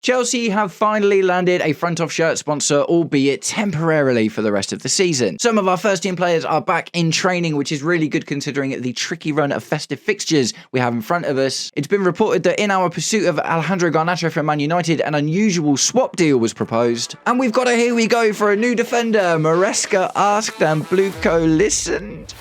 Chelsea have finally landed a front-off shirt sponsor, albeit temporarily for the rest of the season. Some of our first-team players are back in training, which is really good considering the tricky run of festive fixtures we have in front of us. It's been reported that in our pursuit of Alejandro Garnacho from Man United, an unusual swap deal was proposed. And we've got a here we go for a new defender. Maresca asked and Bluco listened.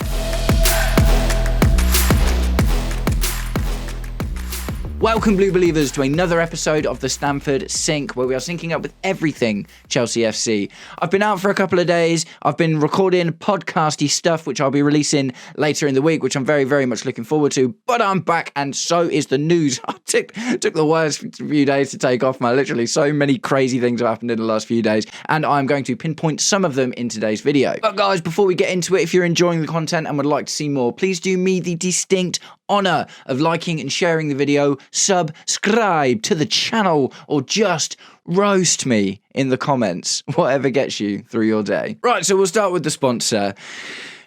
Welcome, Blue Believers, to another episode of the Stamford Sync, where we are syncing up with everything Chelsea FC. I've been out for a couple of days. I've been recording podcasty stuff, which I'll be releasing later in the week, which I'm very, very much looking forward to. But I'm back, and so is the news. I took the worst few days to take off, man. Literally, so many crazy things have happened in the last few days, and I'm going to pinpoint some of them in today's video. But guys, before we get into it, if you're enjoying the content and would like to see more, please do me the distinct honour of liking and sharing the video, subscribe to the channel, or just roast me in the comments, whatever gets you through your day. Right, so we'll start with the sponsor.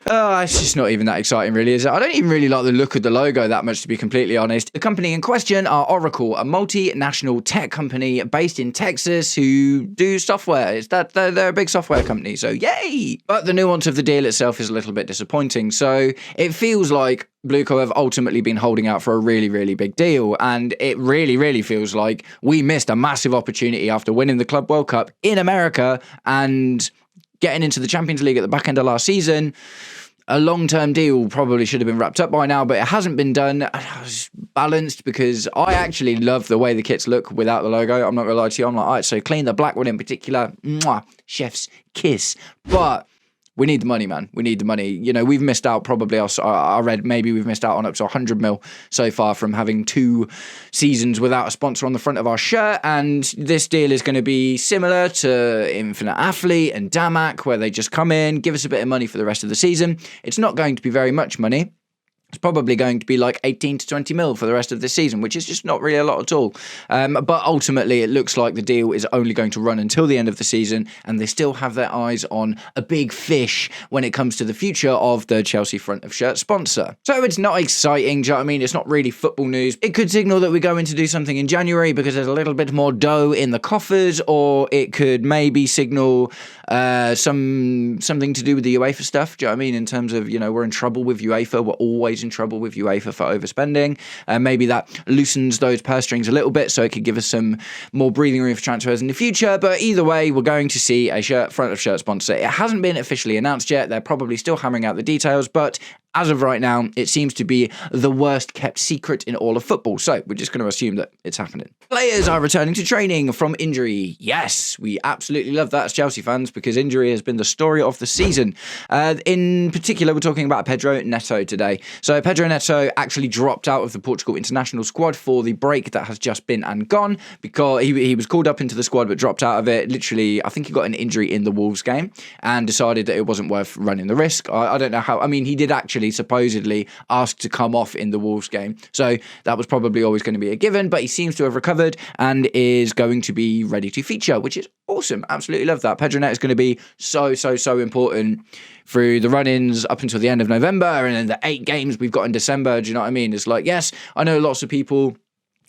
It's just not even that exciting, really, is it? I don't even really like the look of the logo that much, to be completely honest. The company in question are Oracle, a multinational tech company based in Texas who do software. They're a big software company, so yay! But the nuance of the deal itself is a little bit disappointing. So it feels like Bluco have ultimately been holding out for a really, really big deal, and it really, really feels like we missed a massive opportunity after winning the Club World Cup in America and getting into the Champions League at the back end of last season. A long-term deal probably should have been wrapped up by now, but it hasn't been done. I was balanced because I actually love the way the kits look without the logo. I'm not going to lie to you. I'm like, all right, so clean, the black one in particular. Mwah, chef's kiss. But we need the money, man. We need the money. You know, we've missed out probably, I read maybe we've missed out on up to 100 mil so far from having 2 seasons without a sponsor on the front of our shirt. And this deal is going to be similar to Infinite Athlete and Damac, where they just come in, give us a bit of money for the rest of the season. It's not going to be very much money. It's probably going to be like 18 to 20 mil for the rest of this season, which is just not really a lot at all. But ultimately, it looks like the deal is only going to run until the end of the season, and they still have their eyes on a big fish when it comes to the future of the Chelsea front of shirt sponsor. So it's not exciting, do you know what I mean? It's not really football news. It could signal that we're going to do something in January because there's a little bit more dough in the coffers, or it could maybe signal something to do with the UEFA stuff, do you know what I mean? In terms of, you know, we're in trouble with UEFA, we're always in trouble with UEFA for overspending. Maybe that loosens those purse strings a little bit, so it could give us some more breathing room for transfers in the future. But either way, we're going to see a front of shirt sponsor. It hasn't been officially announced yet. They're probably still hammering out the details, but as of right now, it seems to be the worst kept secret in all of football. So we're just going to assume that it's happening. Players are returning to training from injury. Yes, we absolutely love that as Chelsea fans, because injury has been the story of the season. In particular, we're talking about Pedro Neto today. So Pedro Neto actually dropped out of the Portugal international squad for the break that has just been and gone, because he was called up into the squad but dropped out of it. Literally, I think he got an injury in the Wolves game and decided that it wasn't worth running the risk. I don't know how. I mean, he did actually supposedly asked to come off in the Wolves game, so that was probably always going to be a given, but he seems to have recovered and is going to be ready to feature, which is awesome. Absolutely love that. Pedro Neto is going to be so important through the run-ins up until the end of November, and then the 8 games we've got in December. Do you know what I mean? It's like, yes, I know lots of people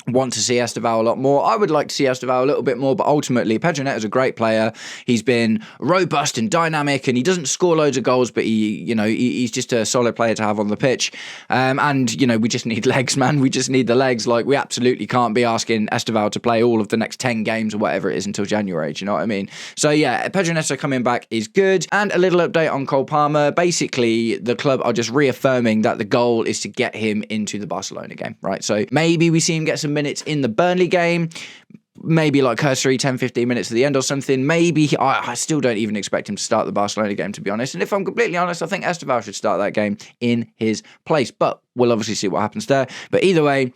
want to see Estevao a lot more. I would like to see Estevao a little bit more, but ultimately Pedro Neto is a great player. He's been robust and dynamic, and he doesn't score loads of goals, but he's just a solid player to have on the pitch. And you know, we just need legs, man. We just need the legs. Like, we absolutely can't be asking Estevao to play all of the next 10 games or whatever it is until January. Do you know what I mean? So yeah, Pedro Neto coming back is good. And a little update on Cole Palmer. Basically, the club are just reaffirming that the goal is to get him into the Barcelona game, right? So maybe we see him get some minutes in the Burnley game, maybe like cursory 10-15 minutes at the end or something. Maybe I still don't even expect him to start the Barcelona game, to be honest. And if I'm completely honest, I think Estevao should start that game in his place, but we'll obviously see what happens there. But either way,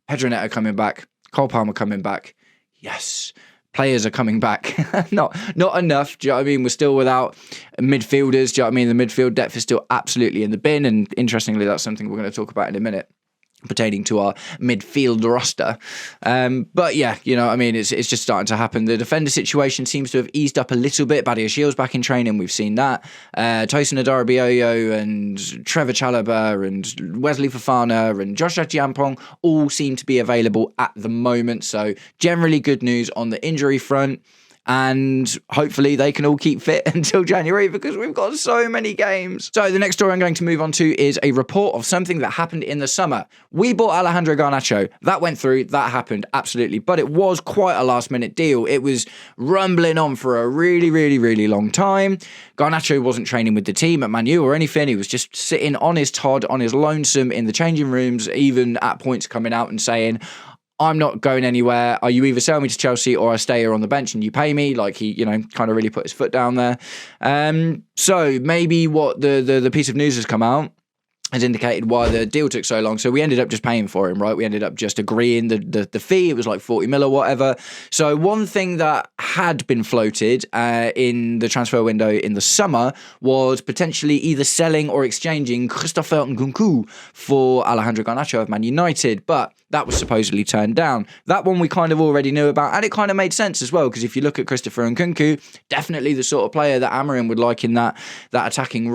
Pedro Neto coming back, Cole Palmer coming back. Yes, players are coming back. not enough, do you know what I mean? We're still without midfielders, do you know what I mean? The midfield depth is still absolutely in the bin, and interestingly, that's something we're going to talk about in a minute. pertaining to our midfield roster. But yeah, you know what I mean, it's just starting to happen. The defender situation seems to have eased up a little bit. Badia Shields back in training, we've seen that. Tosin Adarabioyo and Trevor Chalobah and Wesley Fofana and Josh Achiampong all seem to be available at the moment. So generally good news on the injury front. And hopefully they can all keep fit until January because we've got so many games. So the next story I'm going to move on to is a report of something that happened in the summer. We bought Alejandro Garnacho. That went through. That happened, absolutely. But it was quite a last-minute deal. It was rumbling on for a really, really, really long time. Garnacho wasn't training with the team at Man U or anything. He was just sitting on his Todd, on his lonesome in the changing rooms, even at points coming out and saying, I'm not going anywhere. You either sell me to Chelsea or I stay here on the bench and you pay me. Like he, you know, kind of really put his foot down there. So maybe what the piece of news has come out has indicated why the deal took so long. So we ended up just paying for him, right? We ended up just agreeing the fee. It was like 40 mil or whatever. So one thing that had been floated in the transfer window in the summer was potentially either selling or exchanging Christopher Nkunku for Alejandro Garnacho of Man United. But that was supposedly turned down. That one we kind of already knew about, and it kind of made sense as well, because if you look at Christopher Nkunku, definitely the sort of player that Amorim would like in that attacking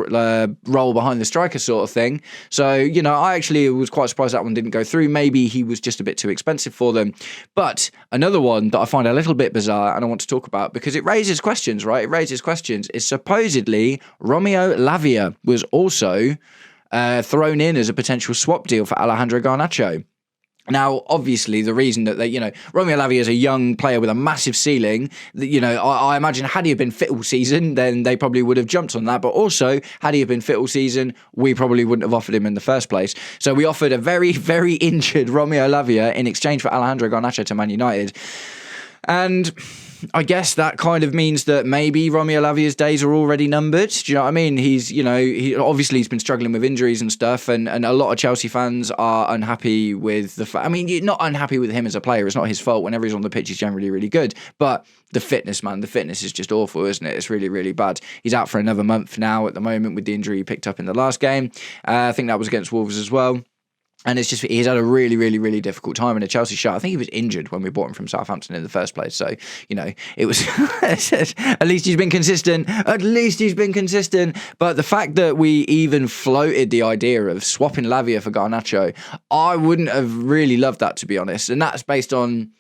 role behind the striker sort of thing. So, you know, I actually was quite surprised that one didn't go through. Maybe he was just a bit too expensive for them. But another one that I find a little bit bizarre and I want to talk about because it raises questions, right? It raises questions is supposedly Romeo Lavia was also thrown in as a potential swap deal for Alejandro Garnacho. Now, obviously, the reason that Romeo Lavia is a young player with a massive ceiling, I imagine had he been fit all season, then they probably would have jumped on that. But also, had he been fit all season, we probably wouldn't have offered him in the first place. So we offered a very, very injured Romeo Lavia in exchange for Alejandro Garnacho to Man United. And I guess that kind of means that maybe Romeo Lavia's days are already numbered. Do you know what I mean? He's been struggling with injuries and stuff, and a lot of Chelsea fans are unhappy with the fact. I mean, you're not unhappy with him as a player. It's not his fault. Whenever he's on the pitch, he's generally really good. But the fitness is just awful, isn't it? It's really, really bad. He's out for another month now at the moment with the injury he picked up in the last game. I think that was against Wolves as well. And it's just, he's had a really, really, really difficult time in a Chelsea shirt. I think he was injured when we bought him from Southampton in the first place. So, it was, at least he's been consistent. But the fact that we even floated the idea of swapping Lavia for Garnacho, I wouldn't have really loved that, to be honest. And that's based on,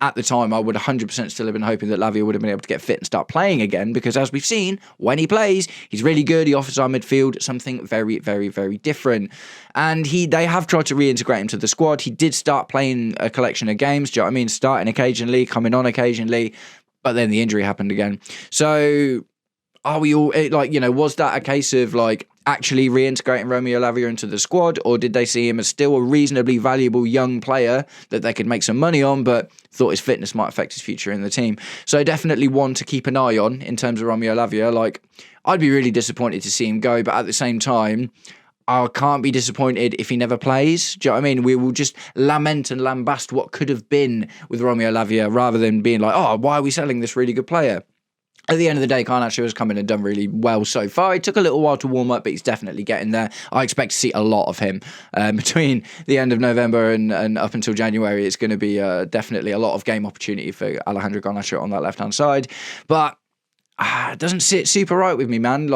at the time, I would 100% still have been hoping that Lavia would have been able to get fit and start playing again, because as we've seen, when he plays, he's really good. He offers our midfield something very, very, very different. And they have tried to reintegrate him to the squad. He did start playing a collection of games, do you know what I mean? Starting occasionally, coming on occasionally, but then the injury happened again. So are we all, was that a case of actually reintegrating Romeo Lavia into the squad, or did they see him as still a reasonably valuable young player that they could make some money on, but thought his fitness might affect his future in the team? So definitely one to keep an eye on in terms of Romeo Lavia. I'd be really disappointed to see him go, but at the same time, I can't be disappointed if he never plays. Do you know what I mean? We will just lament and lambast what could have been with Romeo Lavia rather than being like, oh, why are we selling this really good player? At the end of the day, Garnacho has come in and done really well so far. It took a little while to warm up, but he's definitely getting there. I expect to see a lot of him between the end of November and up until January. It's going to be definitely a lot of game opportunity for Alejandro Garnacho on that left-hand side. But it doesn't sit super right with me, man.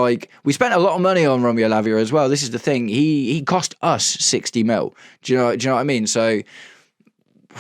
We spent a lot of money on Romeo Lavia as well. This is the thing. He cost us 60 mil. Do you know what I mean? So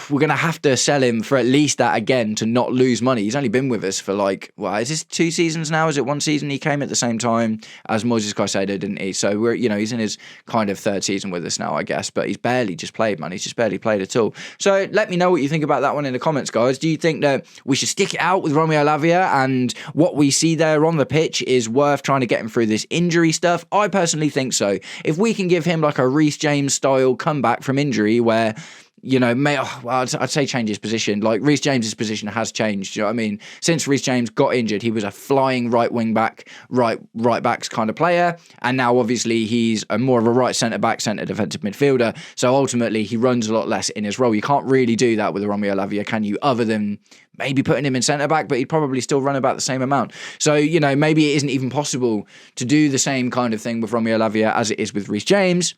we're going to have to sell him for at least that again to not lose money. He's only been with us for is this 2 seasons now? Is it 1 season? He came at the same time as Moises Caicedo, didn't he? So he's in his kind of 3rd season with us now, I guess, but he's barely just played, man. He's just barely played at all. So let me know what you think about that one in the comments, guys. Do you think that we should stick it out with Romeo Lavia and what we see there on the pitch is worth trying to get him through this injury stuff? I personally think so. If we can give him a Reece James style comeback from injury where I'd say change his position. Reece James's position has changed. You know what I mean? Since Reece James got injured, he was a flying right wing back, right backs kind of player, and now obviously he's more of a right centre back, centre defensive midfielder. So ultimately, he runs a lot less in his role. You can't really do that with Romeo Lavia, can you? Other than maybe putting him in centre back, but he'd probably still run about the same amount. So maybe it isn't even possible to do the same kind of thing with Romeo Lavia as it is with Reece James.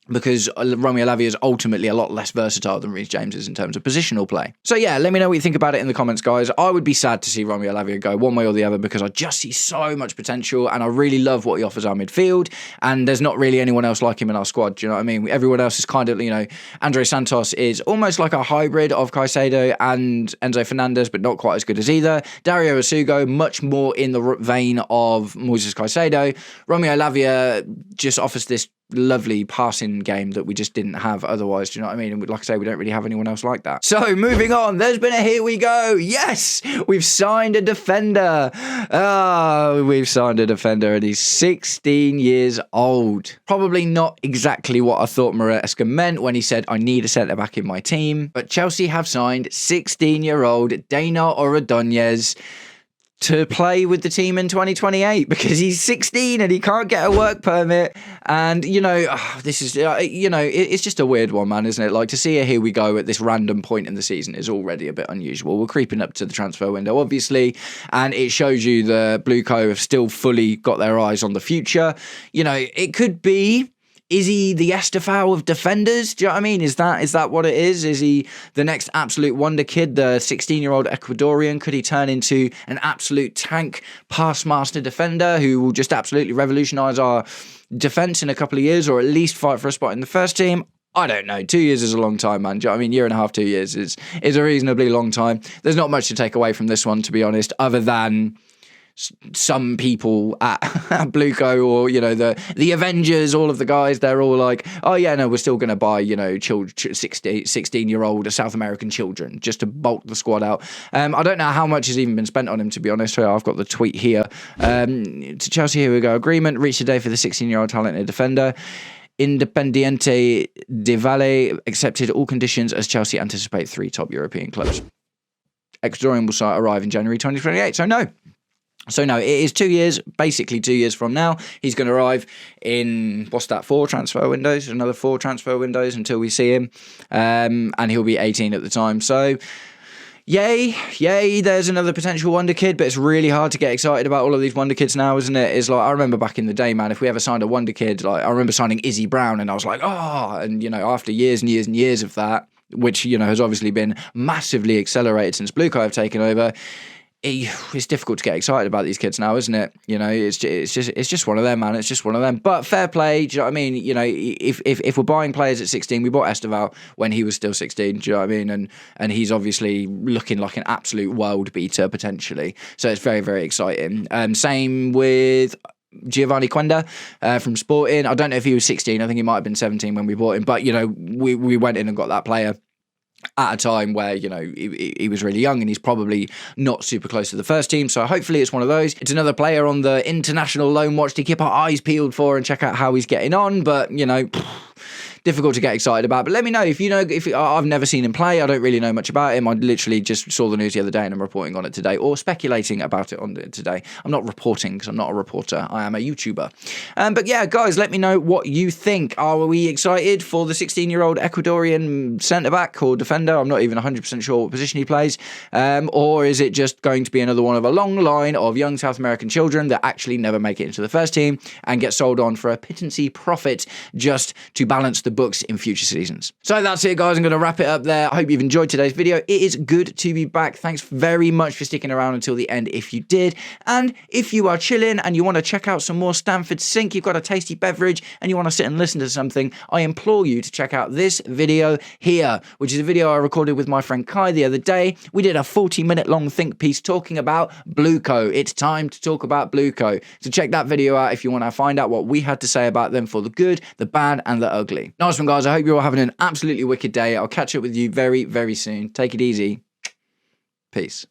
because Romeo Lavia is ultimately a lot less versatile than Reece James is in terms of positional play. So yeah, let me know what you think about it in the comments, guys. I would be sad to see Romeo Lavia go one way or the other because I just see so much potential and I really love what he offers our midfield, and there's not really anyone else like him in our squad. Do you know what I mean? Everyone else is kind of, Andre Santos is almost like a hybrid of Caicedo and Enzo Fernandez, but not quite as good as either. Dario Asugo, much more in the vein of Moises Caicedo. Romeo Lavia just offers this lovely passing game that we just didn't have otherwise. Do you know what I mean? And like I say, we don't really have anyone else like that. So moving on, there's been a here we go. Yes, we've signed a defender. We've signed a defender and he's 16 years old. Probably not exactly what I thought Maresca meant when he said, I need a centre back in my team. But Chelsea have signed 16-year-old Dana Ordonez to play with the team in 2028 because he's 16 and he can't get a work permit. And, this is, it's just a weird one, man, isn't it? Like, to see a here we go at this random point in the season is already a bit unusual. We're creeping up to the transfer window, obviously, and it shows you the Blue Co have still fully got their eyes on the future. It could be, is he the Estefao of defenders? Do you know what I mean? Is that what it is? Is he the next absolute wonder kid, the 16-year-old Ecuadorian? Could he turn into an absolute tank pass master defender who will just absolutely revolutionise our defence in a couple of years, or at least fight for a spot in the first team? I don't know. 2 years is a long time, man. Do you know what I mean? Year and a half, 2 years is a reasonably long time. There's not much to take away from this one, to be honest, other than some people at Blueco or, the Avengers, all of the guys, they're all like, oh yeah, no, we're still going to buy, 16-year-old South American children just to bulk the squad out. I don't know how much has even been spent on him, to be honest. I've got the tweet here. To Chelsea, here we go. Agreement reached today for the 16-year-old talented defender. Independiente de Valle accepted all conditions as Chelsea anticipate 3 top European clubs. Ecuadorian will arrive in January 2028. So no, it is 2 years, basically 2 years from now. He's going to arrive in, 4 transfer windows, another 4 transfer windows until we see him. And he'll be 18 at the time. So yay, there's another potential wonder kid, but it's really hard to get excited about all of these wonder kids now, isn't it? It's like, I remember back in the day, man, if we ever signed a wonder kid, like I remember signing Izzy Brown and I was like, and after years and years and years of that, which, has obviously been massively accelerated since Blueco have taken over, it's difficult to get excited about these kids now, isn't it? It's just one of them, man. It's just one of them. But fair play, do you know what I mean? If we're buying players at 16, we bought Estevao when he was still 16, do you know what I mean? And he's obviously looking like an absolute world beater potentially. So it's very, very exciting. Same with Giovanni Quenda from Sporting. I don't know if he was 16. I think he might have been 17 when we bought him. But, we went in and got that player at a time where, he was really young and he's probably not super close to the first team. So hopefully it's one of those. It's another player on the international loan watch to keep our eyes peeled for and check out how he's getting on. But, difficult to get excited about. But let me know if I've never seen him play. I don't really know much about him. I literally just saw the news the other day and I'm reporting on it today, or speculating about it on it today. I'm not reporting because I'm not a reporter. I am a YouTuber. But yeah, guys, let me know what you think. Are we excited for the 16-year-old Ecuadorian centre-back or defender? I'm not even 100% sure what position he plays. Or is it just going to be another one of a long line of young South American children that actually never make it into the first team and get sold on for a pittance profit just to balance the books in future seasons? So that's it, guys. I'm going to wrap it up there. I hope you've enjoyed today's video. It is good to be back. Thanks very much for sticking around until the end if you did. And if you are chilling and you want to check out some more Stamford Sink, you've got a tasty beverage and you want to sit and listen to something, I implore you to check out this video here, which is a video I recorded with my friend Kai the other day. We did a 40-minute long think piece talking about Blueco. It's time to talk about Blueco. So check that video out if you want to find out what we had to say about them for the good, the bad, and the ugly. Nice one, guys. I hope you're all having an absolutely wicked day. I'll catch up with you very, very soon. Take it easy. Peace.